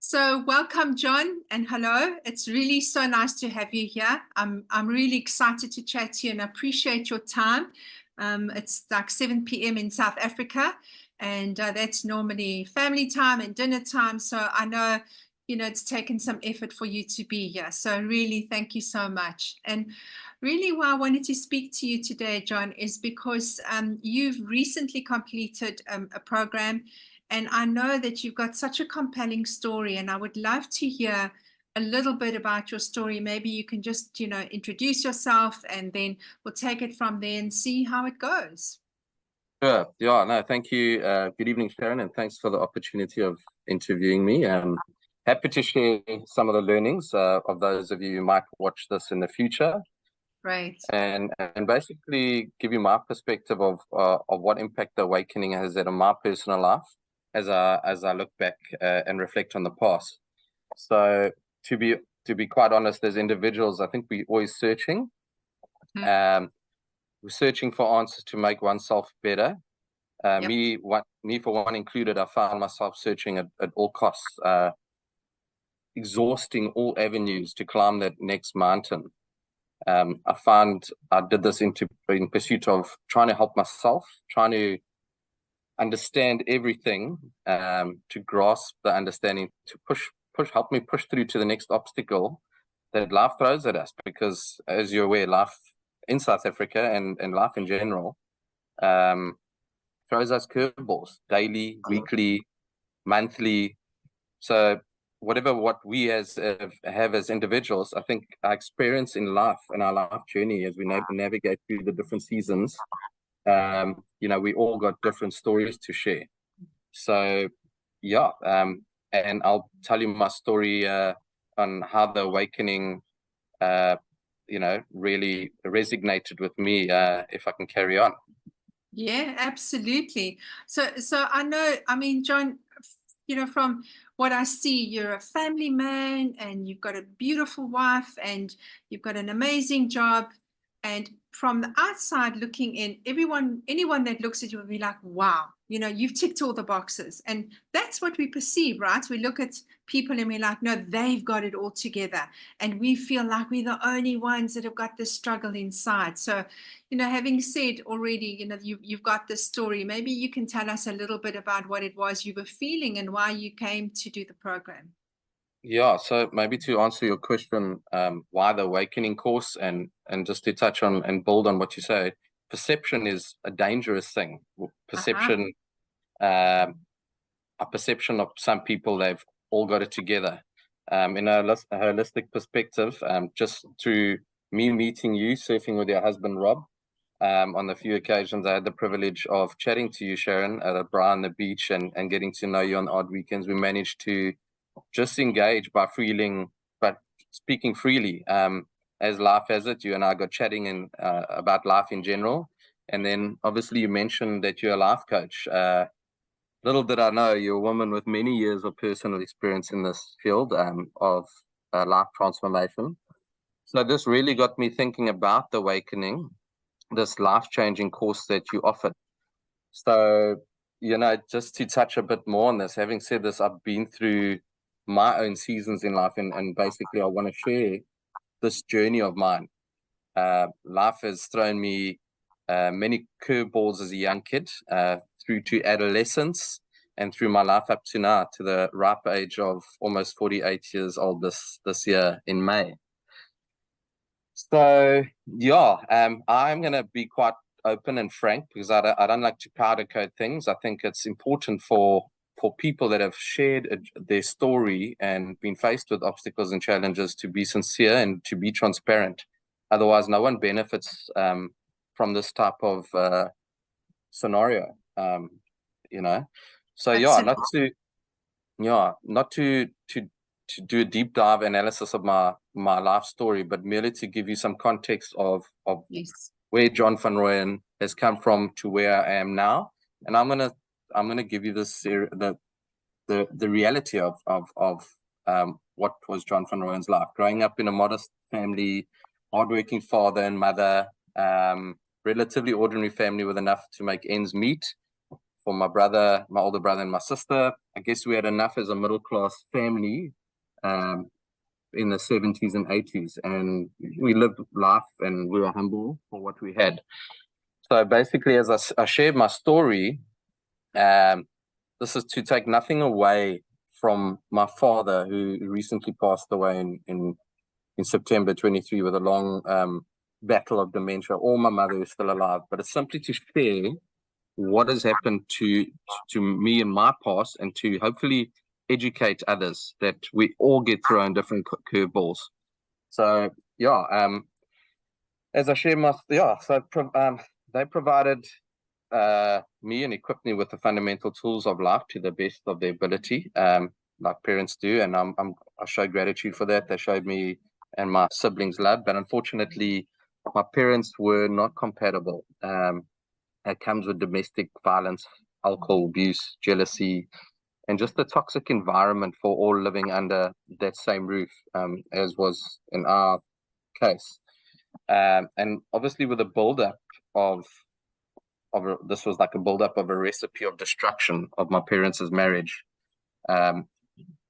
So welcome, John, and hello. It's really so nice to have you here. I'm really excited to chat to you and appreciate your time. It's like 7 p.m. in South Africa, and that's normally family time and dinner time. So I know, it's taken some effort for you to be here. So really, thank you so much. And really, why I wanted to speak to you today, John, is because you've recently completed a program, and I know that you've got such a compelling story, and I would love to hear a little bit about your story. Maybe you can just, introduce yourself, and then we'll take it from there and see how it goes. Sure. Yeah, no, thank you. Good evening, Sharon, and thanks for the opportunity of interviewing me. Happy to share some of the learnings of those of you who might watch this in the future, Right. and basically give you my perspective of what impact the awakening has had on my personal life as I look back and reflect on the past. So to be quite honest, as individuals, I think we're always searching. Mhm. We're searching for answers to make oneself better. Yep. Me for one included, I found myself searching at all costs, exhausting all avenues to climb that next mountain. I found I did this in pursuit of trying to help myself, trying to understand everything, to grasp the understanding, to help me push through to the next obstacle that life throws at us. Because as you're aware, life in South Africa and life in general, throws us curveballs daily, weekly, monthly. So what we have as individuals, I think our experience in life and our life journey as we navigate through the different seasons, we all got different stories to share. So yeah, and I'll tell you my story on how the awakening, really resonated with me. If I can carry on. Yeah, absolutely. So I know, I mean, John, from what I see, you're a family man and you've got a beautiful wife and you've got an amazing job. And from the outside looking in, anyone that looks at you will be like, wow, you've ticked all the boxes. And that's what we perceive, right? We look at people and we're like, no, they've got it all together. And we feel like we're the only ones that have got this struggle inside. So, having said already, you've got this story, maybe you can tell us a little bit about what it was you were feeling and why you came to do the program. Yeah, so maybe to answer your question, why the awakening course, and just to touch on and build on what you say, perception is a dangerous thing. Uh-huh. A perception of some people, they've all got it together. In a holistic perspective, just through me meeting you, surfing with your husband Rob, on the few occasions I had the privilege of chatting to you, Sharon, at a bar on the beach, and getting to know you on odd weekends, we managed to just engage by speaking freely. As life has it, you and I got chatting about life in general. And then obviously you mentioned that you're a life coach. Little did I know you're a woman with many years of personal experience in this field, of life transformation. So this really got me thinking about the awakening, this life-changing course that you offered. So, just to touch a bit more on this, having said this, I've been through my own seasons in life, and basically I want to share this journey of mine. Life has thrown me many curveballs as a young kid, through to adolescence, and through my life up to now, to the ripe age of almost 48 years old this year in May. So yeah, I'm going to be quite open and frank, because I don't like to powder coat things. I think it's important for people that have shared their story and been faced with obstacles and challenges to be sincere and to be transparent. Otherwise, no one benefits from this type of scenario. You know, so yeah, Absolutely. not to do a deep dive analysis of my life story, but merely to give you some context of Yes. where John van Rooyen has come from to where I am now. And I'm gonna give you the reality of what was John van Rooyen's life. Growing up in a modest family, hardworking father and mother, relatively ordinary family with enough to make ends meet. for my brother, my older brother, and my sister. I guess we had enough as a middle class family in the 70s and 80s, and we lived life and we were humble for what we had. So basically, as I shared my story, this is to take nothing away from my father, who recently passed away in September 23 with a long battle of dementia, or my mother who's still alive. But it's simply to share what has happened to me in my past, and to hopefully educate others that we all get thrown different curveballs. So yeah, as I share my they provided me and equipped me with the fundamental tools of life to the best of their ability, like parents do, and I show gratitude for that. They showed me and my siblings love, but unfortunately, my parents were not compatible. It comes with domestic violence, alcohol abuse, jealousy, and just a toxic environment for all living under that same roof, as was in our case. And obviously, with a build-up of this was like a build-up of a recipe of destruction of my parents' marriage.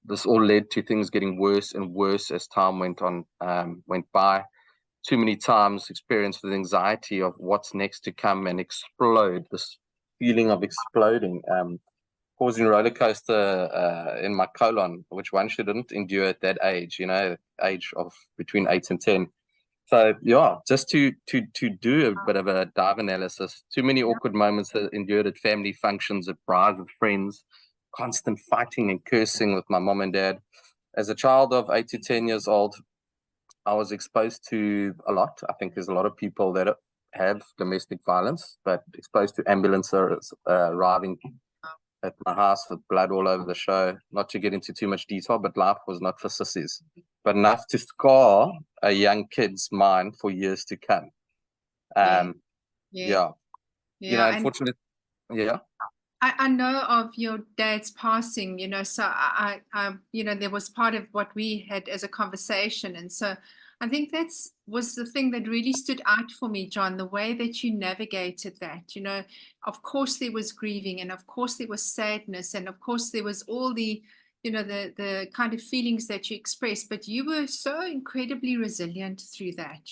This all led to things getting worse and worse as time went by. Too many times experienced with anxiety of what's next to come and explode, this feeling of exploding, causing roller coaster in my colon, which one shouldn't endure at that age, age of between 8 and 10. So yeah, just to do a bit of a dive analysis, too many awkward moments endured at family functions, at brides with friends, constant fighting and cursing with my mom and dad. As a child of 8 to 10 years old, I was exposed to a lot. I think there's a lot of people that have domestic violence, but exposed to ambulances arriving at my house with blood all over the show. Not to get into too much detail, but life was not for sissies, but enough to scar a young kid's mind for years to come. Yeah. Unfortunately, yeah. I know of your dad's passing, so I there was part of what we had as a conversation. And so I think was the thing that really stood out for me, John, the way that you navigated that. Of course there was grieving, and of course there was sadness, and of course there was all the, the kind of feelings that you expressed, but you were so incredibly resilient through that.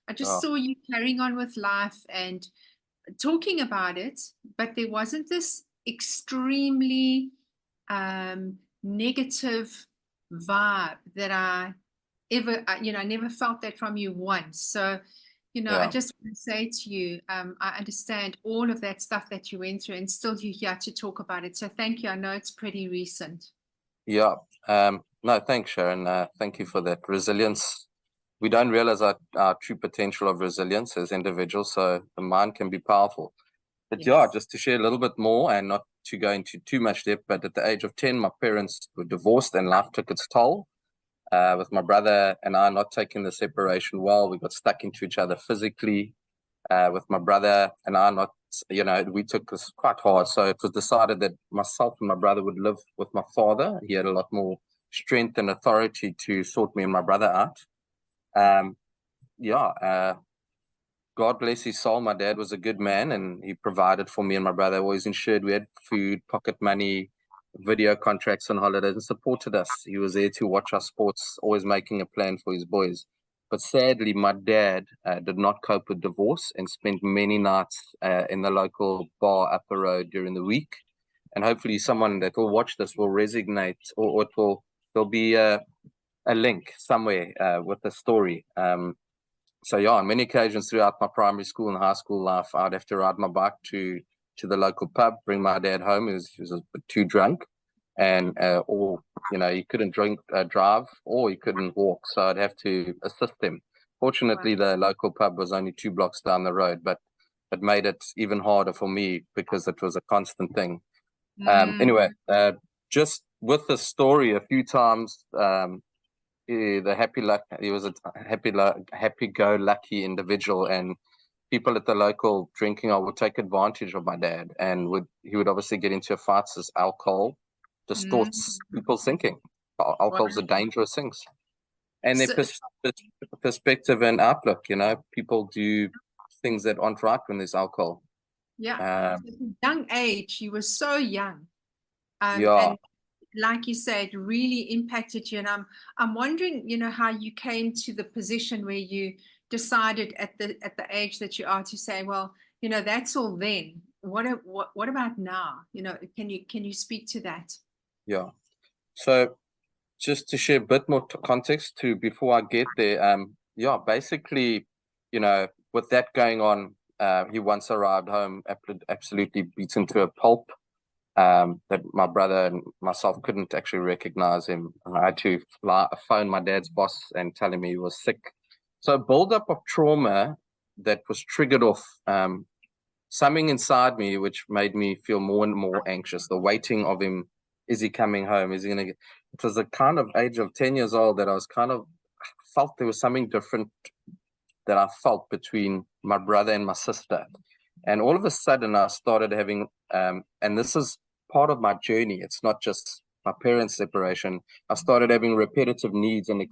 I just saw you carrying on with life and talking about it, but there wasn't this extremely negative vibe that I never felt that from you once. So, I just want to say to you, I understand all of that stuff that you went through, and still you're here to talk about it. So thank you. I know it's pretty recent. Yeah. No, thanks, Sharon. Thank you for that. Resilience. We don't realize our true potential of resilience as individuals, so the mind can be powerful. But just to share a little bit more and not to go into too much depth, but at the age of 10, my parents were divorced and life took its toll. With my brother and I not taking the separation well, we got stuck into each other physically. With my brother and I not, we took this quite hard. So it was decided that myself and my brother would live with my father. He had a lot more strength and authority to sort me and my brother out. God bless his soul. My dad was a good man, and he provided for me and my brother. Always ensured we had food, pocket money, video contracts on holidays, and supported us. He was there to watch our sports, always making a plan for his boys. But sadly, my dad did not cope with divorce and spent many nights in the local bar up the road during the week. And hopefully someone that will watch this will resonate, or there'll be a link somewhere with the story. So on many occasions throughout my primary school and high school life, I'd have to ride my bike to the local pub, bring my dad home. He was a bit too drunk, and or he couldn't drive, or he couldn't walk, so I'd have to assist him. Fortunately, the local pub was only 2 blocks down the road, but it made it even harder for me because it was a constant thing. Anyway, just with the story, a few times. He was a happy-go-lucky individual, and people at the local drinking hall would take advantage of my dad, and he would obviously get into fights as alcohol distorts people's thinking. Alcohol's a dangerous thing, and their perspective and outlook. People do things that aren't right when there's alcohol. Yeah. Um, So at a young age, you were so young. yeah, And like you said, really impacted you. And I'm wondering, how you came to the position where you decided at the age that you are to say, well, that's all then. What about now? Can you speak to that? yeah. So just to share a bit more context to before I get there, yeah, basically, with that going on, he once arrived home absolutely beaten to a pulp. That my brother and myself couldn't actually recognize him. And I had to phone my dad's boss and tell him he was sick. So a buildup of trauma that was triggered off something inside me, which made me feel more and more anxious. The waiting of him, is he coming home? Is he going to get... It was the kind of age of 10 years old that I was felt there was something different that I felt between my brother and my sister. And all of a sudden I started having, and this is part of my journey. It's not just my parents' separation. I started having repetitive needs and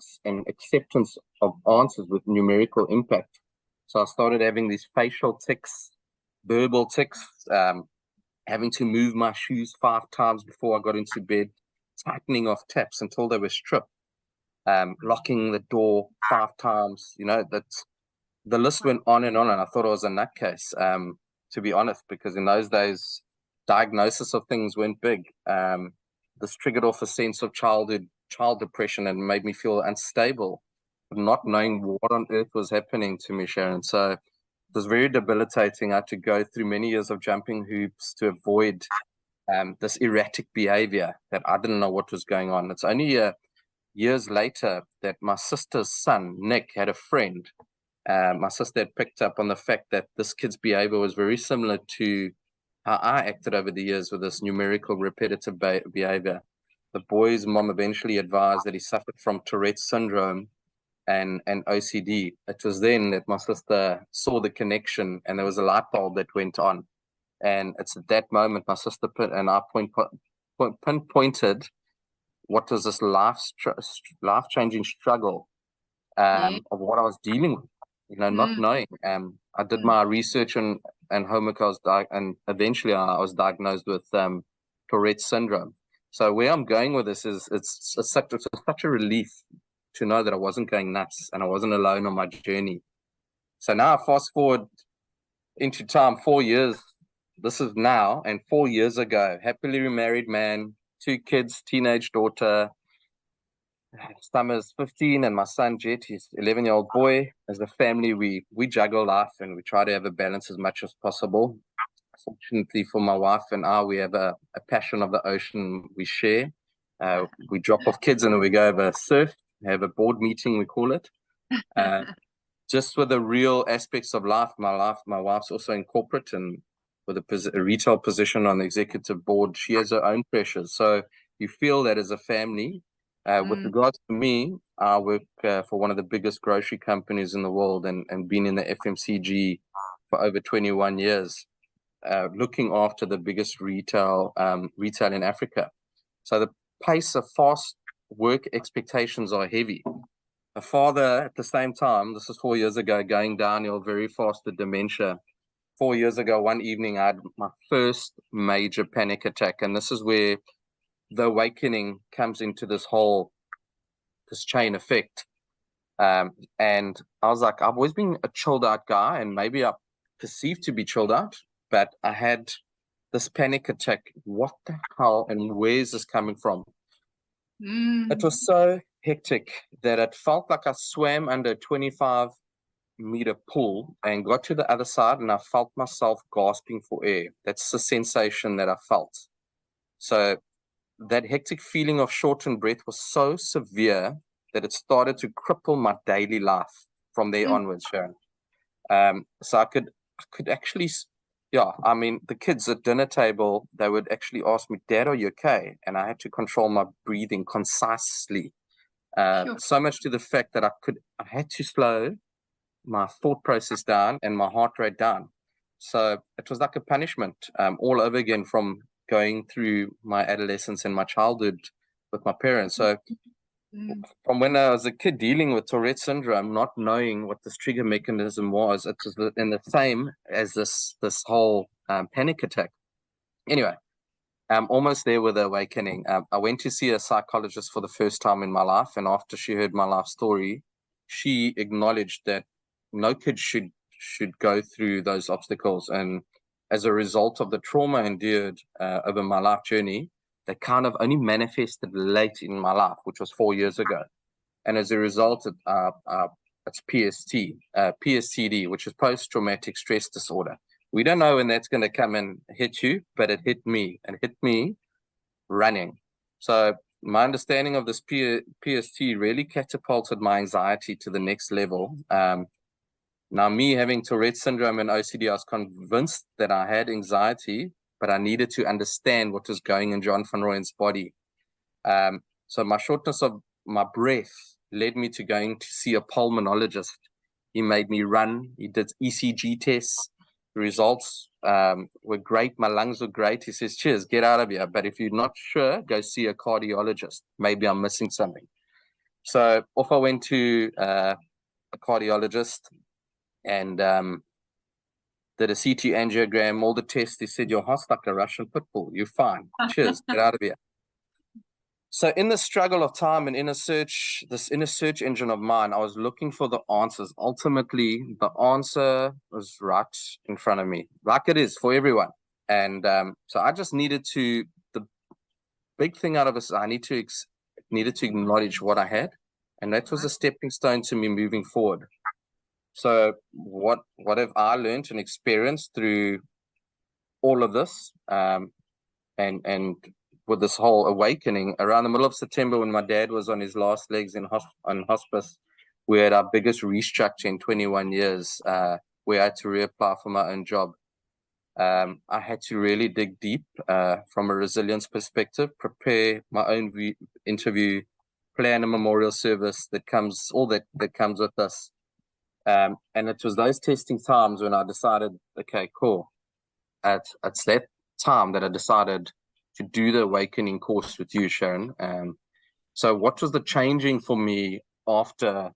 acceptance of answers with numerical impact. So I started having these facial tics, verbal tics, having to move my shoes 5 times before I got into bed, tightening off taps until they were stripped, locking the door 5 times. That's the list went on, and I thought I was a nutcase, to be honest, because in those days, diagnosis of things went big. This triggered off a sense of child depression and made me feel unstable, not knowing what on earth was happening to me, Sharon. So it was very debilitating. I had to go through many years of jumping hoops to avoid this erratic behavior that I didn't know what was going on. It's only years later that my sister's son, Nick, had a friend. My sister had picked up on the fact that this kid's behavior was very similar to how I acted over the years with this numerical repetitive behavior. The boy's mom eventually advised that he suffered from Tourette's syndrome and OCD. It was then that my sister saw the connection and there was a light bulb that went on. And it's at that moment my sister and I pinpointed what was this life-changing struggle Yeah. of what I was dealing with, not knowing. I did my research and homework. And eventually I was diagnosed with Tourette's syndrome. So where I'm going with this is it's such a relief to know that I wasn't going nuts and I wasn't alone on my journey. So now fast forward into time, 4 years. This is now, and 4 years ago, happily remarried man, 2 kids, teenage daughter. Summer's 15 and my son Jet, he's 11-year-old boy. As a family, we juggle life and we try to have a balance as much as possible. Fortunately for my wife and I, we have a passion of the ocean we share. We drop off kids and then we go have a surf, have a board meeting, we call it. Just with the real aspects of life, my wife's also in corporate and with a retail position on the executive board. She has her own pressures. So you feel that as a family. With regards to me, I work for one of the biggest grocery companies in the world and been in the FMCG for over 21 years, looking after the biggest retail in Africa. So the pace of fast work expectations are heavy. A father at the same time, this is 4 years ago, going downhill very fast with dementia. 4 years ago, one evening, I had my first major panic attack. And this is where the awakening comes into this chain effect. And I was like, I've always been a chilled out guy and maybe I perceived to be chilled out, but I had this panic attack. What the hell and where is this coming from? It was so hectic that it felt like I swam under a 25-meter pool and got to the other side and I felt myself gasping for air. That's the sensation that I felt. So that hectic feeling of shortened breath was so severe that it started to cripple my daily life from there onwards, Sharon. So I could actually, the kids at dinner table, they would actually ask me, Dad, are you okay? And I had to control my breathing concisely. So much to the fact that I had to slow my thought process down and my heart rate down. So it was like a punishment all over again from going through my adolescence and my childhood with my parents. So from when I was a kid dealing with Tourette syndrome, not knowing what this trigger mechanism was, it was in the same as this whole panic attack. Anyway, I'm almost there with the awakening. I went to see a psychologist for the first time in my life, and after she heard my life story, she acknowledged that no kid should go through those obstacles, and as a result of the trauma endured over my life journey, they kind of only manifested late in my life, which was 4 years ago. And as a result, it's PSTD, which is post-traumatic stress disorder. We don't know when that's going to come and hit you, but it hit me, and hit me running. So my understanding of this PST really catapulted my anxiety to the next level. Now, me having Tourette syndrome and OCD, I was convinced that I had anxiety, but I needed to understand what was going in John van Rooyen's body. So my shortness of my breath led me to going to see a pulmonologist. He made me run. He did ECG tests. The results were great. My lungs were great. He says, cheers, get out of here. But if you're not sure, go see a cardiologist. Maybe I'm missing something. So off I went to a cardiologist and did a CT angiogram, all the tests. He said, your heart's like a Russian pit bull. You're fine. Cheers, get out of here. So in the struggle of time and this inner search engine of mine, I was looking for the answers. Ultimately, the answer was right in front of me, like it is for everyone. And so I just needed to, the big thing out of this, I needed to acknowledge what I had. And that was a stepping stone to me moving forward. So what have I learned and experienced through all of this? And with this whole awakening, around the middle of September, when my dad was on his last legs on hospice, we had our biggest restructure in 21 years, where I had to reapply for my own job. I had to really dig deep from a resilience perspective, prepare my own interview, plan a memorial service that comes with us. And it was those testing times when I decided, okay, cool. It's that time that I decided to do the awakening course with you, Sharon. So what was the changing for me after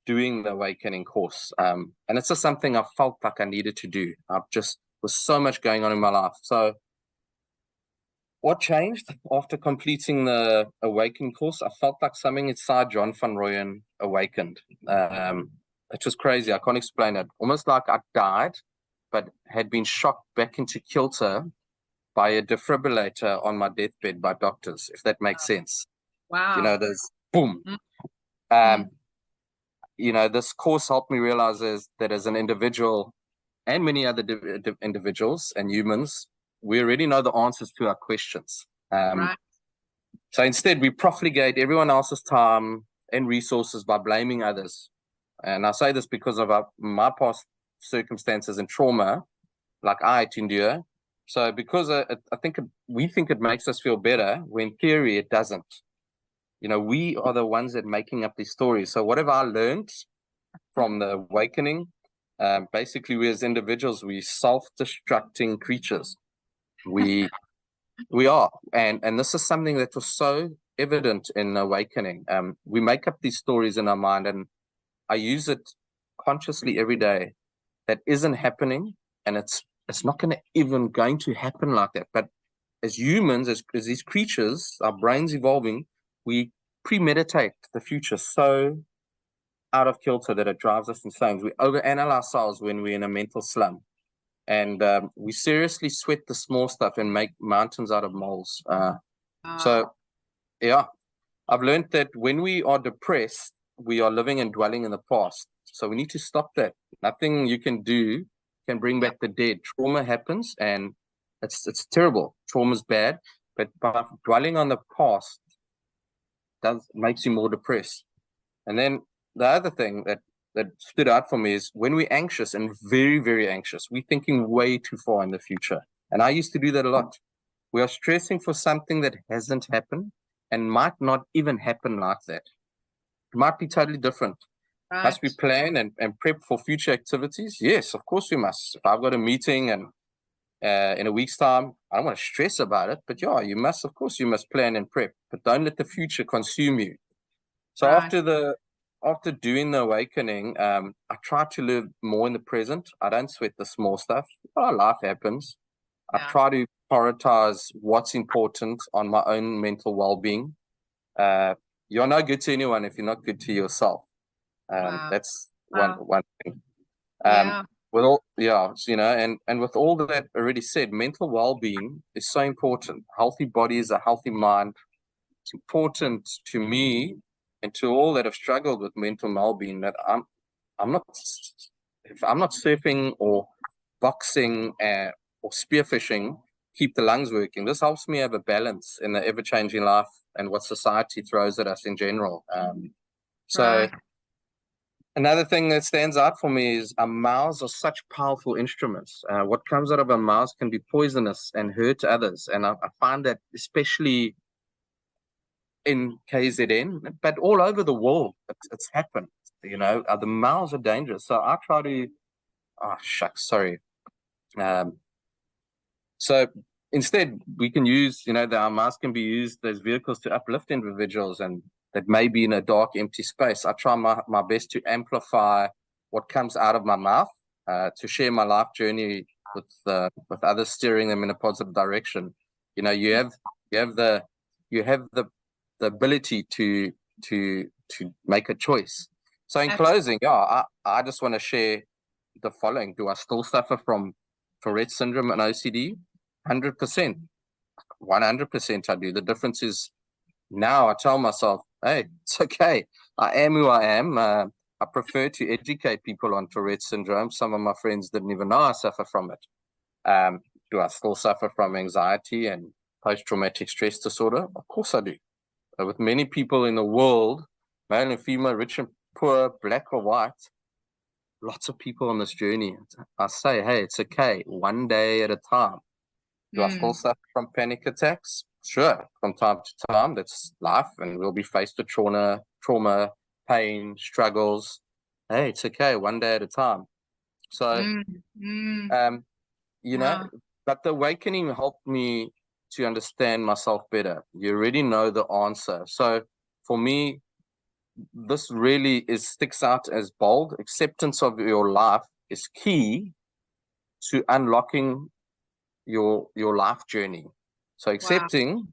doing the awakening course? And it's just something I felt like I needed to do. I just was so much going on in my life. So what changed after completing the awakening course? I felt like something inside John van Rooyen awakened. It was crazy. I can't explain it. Almost like I died, but had been shocked back into kilter by a defibrillator on my deathbed by doctors, if that makes sense. Wow. You know, there's boom. You know, this course helped me realize that as an individual and many other individuals and humans, we already know the answers to our questions. Right. So instead, we profligate everyone else's time and resources by blaming others. And I say this because of my past circumstances and trauma, like I had to endure. So because we think it makes us feel better, when in theory it doesn't. You know, we are the ones that making up these stories. So what have I learned from the awakening? Basically, we as individuals, we self-destructing creatures. We are, and this is something that was so evident in awakening. We make up these stories in our mind, and I use it consciously every day. That isn't happening, and it's not even going to happen like that. But as humans, as these creatures, our brains evolving, we premeditate the future so out of kilter that it drives us insane. We overanalyze ourselves when we're in a mental slum. And we seriously sweat the small stuff and make mountains out of moles. So, yeah, I've learned that when we are depressed, we are living and dwelling in the past. So we need to stop that. Nothing you can do can bring back the dead. Trauma happens, and it's terrible. Trauma is bad, but by dwelling on the past makes you more depressed. And then the other thing that stood out for me is when we're anxious and very, very anxious, we're thinking way too far in the future. And I used to do that a lot. We are stressing for something that hasn't happened and might not even happen like that. It might be totally different. Right. Must we plan and prep for future activities? Yes, of course we must. If I've got a meeting and in a week's time, I don't want to stress about it, but yeah, you must, of course, you must plan and prep. but don't let the future consume you. So Right. after doing the awakening, I try to live more in the present. I don't sweat the small stuff. Oh, life happens. I Yeah. try to prioritize what's important on my own mental well-being. You're no good to anyone if you're not good to yourself. Wow. That's Wow. one thing. Yeah. With all, yeah, you know, and with all that already said, mental well-being is so important. Healthy body is a healthy mind. It's important to me and to all that have struggled with mental well-being that I'm not, if I'm not surfing or boxing or spearfishing, keep the lungs working. This helps me have a balance in the ever-changing life and what society throws at us in general. So Right. another thing that stands out for me is our mouths are such powerful instruments. What comes out of our mouths can be poisonous and hurt others. And I find that especially in KZN, but all over the world, it's happened. You know, the mouths are dangerous. So I try to, oh, shucks, sorry. So instead, we can use, you know, our mouths can be used as vehicles to uplift individuals and that may be in a dark, empty space. I try my best to amplify what comes out of my mouth, to share my life journey with others, steering them in a positive direction. You know, you have the ability to make a choice. So in closing, yeah, I just want to share the following. Do I still suffer from Tourette syndrome and OCD? 100%. 100% I do. The difference is now I tell myself, hey, it's okay. I am who I am. I prefer to educate people on Tourette syndrome. Some of my friends didn't even know I suffer from it. Do I still suffer from anxiety and post-traumatic stress disorder? Of course I do. With many people in the world, male and female, rich and poor, black or white, lots of people on this journey. I say, hey, it's okay. One day at a time. Do I still suffer from panic attacks? Sure, from time to time. That's life, and we'll be faced with trauma, pain, struggles. Hey, it's okay. One day at a time. So, you know, Wow. but the awakening helped me to understand myself better. You already know the answer. So, for me, this really sticks out as bold. Acceptance of your life is key to unlocking your life journey. So Wow. accepting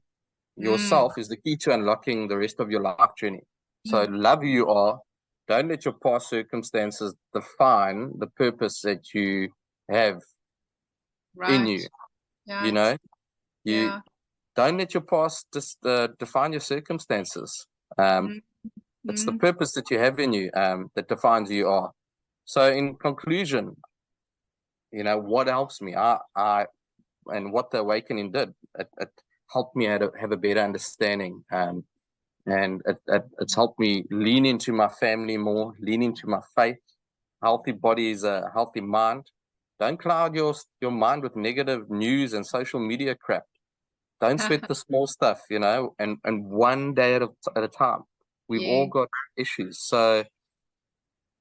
yourself is the key to unlocking the rest of your life journey. So love who you are. Don't let your past circumstances define the purpose that you have in you. Right. You know, you Yeah. don't let your past define your circumstances. It's the purpose that you have in you that defines who you are. So in conclusion, you know, what helps me? And what the awakening did, it helped me have a better understanding. And it's helped me lean into my family more, lean into my faith. Healthy body is a healthy mind. Don't cloud your mind with negative news and social media crap. Don't sweat the small stuff, you know, and one day at a time. We've all got issues. So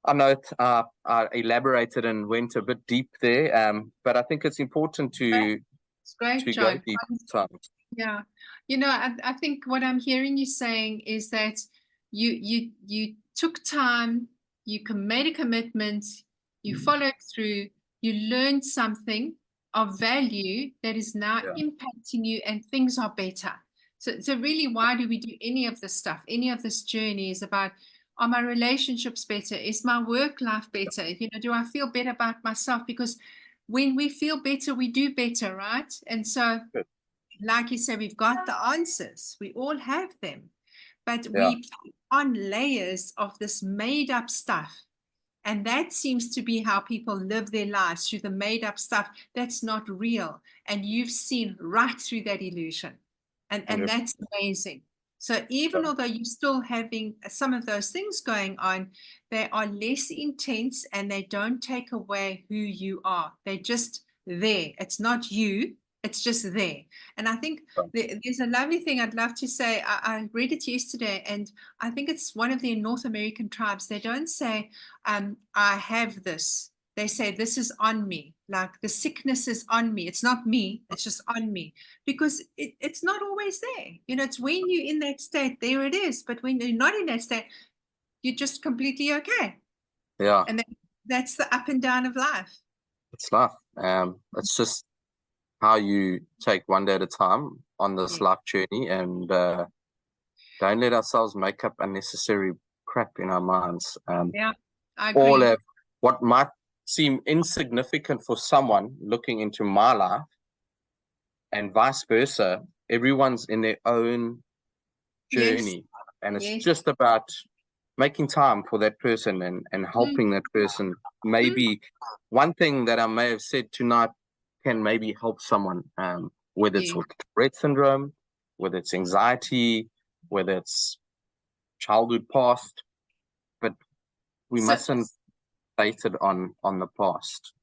I know I elaborated and went a bit deep there, but I think it's important to It's great, go John. deep sometimes. Yeah. You know, I think what I'm hearing you saying is that you took time, you made a commitment, you followed through, you learned something of value that is now impacting you, and things are better. So really, why do we do any of this stuff? Any of this journey is about, are my relationships better? Is my work life better? You know, do I feel better about myself? Because when we feel better, we do better, right? And so, like you said, we've got the answers. We all have them. But we put on layers of this made up stuff. And that seems to be how people live their lives, through the made up stuff that's not real. And you've seen right through that illusion. And that's amazing. So even although you're still having some of those things going on, they are less intense and they don't take away who you are. They're just there. It's not you. It's just there. And I think there's a lovely thing I'd love to say. I read it yesterday, and I think it's one of the North American tribes. They don't say, I have this. they say, this is on me. Like the sickness is on me. It's not me. It's just on me, because it's not always there. It's when you're in that state, there it is. But when you're not in that state, you're just completely okay. Yeah. And that's the up and down of life. It's life. It's just how you take one day at a time on this life journey, and don't let ourselves make up unnecessary crap in our minds. Yeah, I agree. All of what might seem insignificant for someone looking into my life, and vice versa, everyone's in their own journey. And it's just about making time for that person and helping that person. Maybe one thing that I may have said tonight can maybe help someone, whether it's with Tourette syndrome, whether it's anxiety, whether it's childhood past, but we mustn't base it on the past.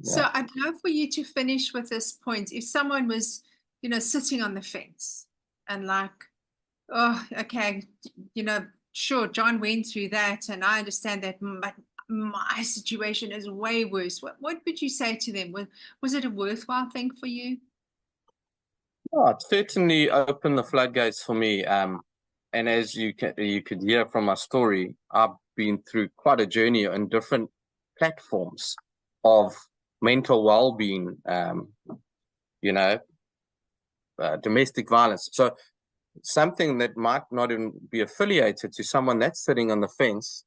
So I'd love for you to finish with this point. If someone was, sitting on the fence and like, oh, okay, sure, John went through that and I understand that, but my situation is way worse. What would you say to them? Was it a worthwhile thing for you? Oh, it certainly opened the floodgates for me. And as you could hear from my story, I've been through quite a journey on different platforms of mental well-being, domestic violence. So something that might not even be affiliated to someone that's sitting on the fence,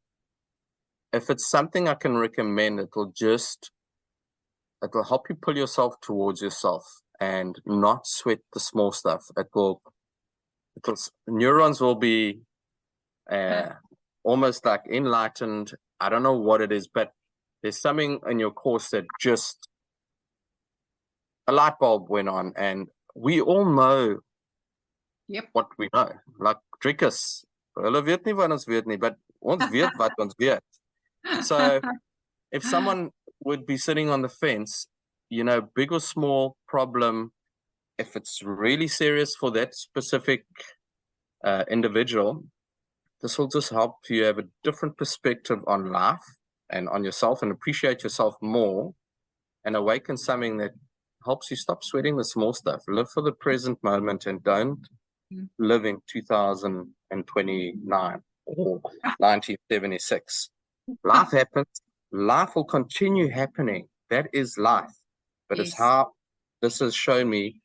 if it's something I can recommend, it'll help you pull yourself towards yourself and not sweat the small stuff. Neurons will be almost like enlightened. I don't know what it is, but there's something in your course that just a light bulb went on, and we all know what we know. Like Drickus, hulle weet nie wat ons weet nie, but ons weet wat ons weet. So if someone would be sitting on the fence, big or small problem, if it's really serious for that specific individual, this will just help you have a different perspective on life and on yourself, and appreciate yourself more, and awaken something that helps you stop sweating the small stuff. Live for the present moment and don't live in 2029 or 1976. Life happens. Life will continue happening. That is life. But it's how this has shown me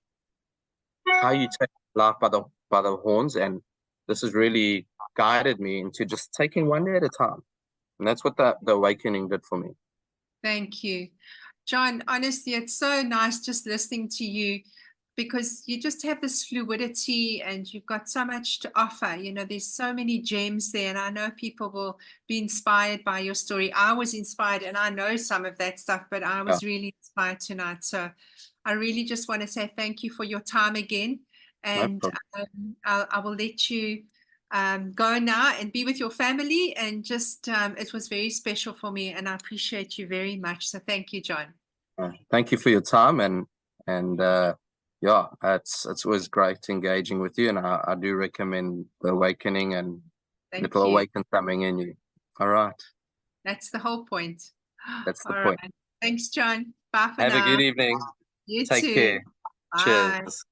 how you take life by the horns, and this has really guided me into just taking one day at a time. And that's what the awakening did for me. Thank you, John. Honestly, it's so nice just listening to you, because you just have this fluidity and you've got so much to offer. There's so many gems there, and I know people will be inspired by your story. I was inspired, and I know some of that stuff, but I was really inspired tonight. So I really just want to say thank you for your time again. And I will let you go now and be with your family. And just it was very special for me, and I appreciate you very much. So thank you, John. Thank you for your time, and it's always great engaging with you, and I do recommend The Awakening, and it'll awaken something in you. All right. That's the whole point. That's the point. Thanks, John. Bye for now. Have a good evening. You Take too. care. Bye. Cheers.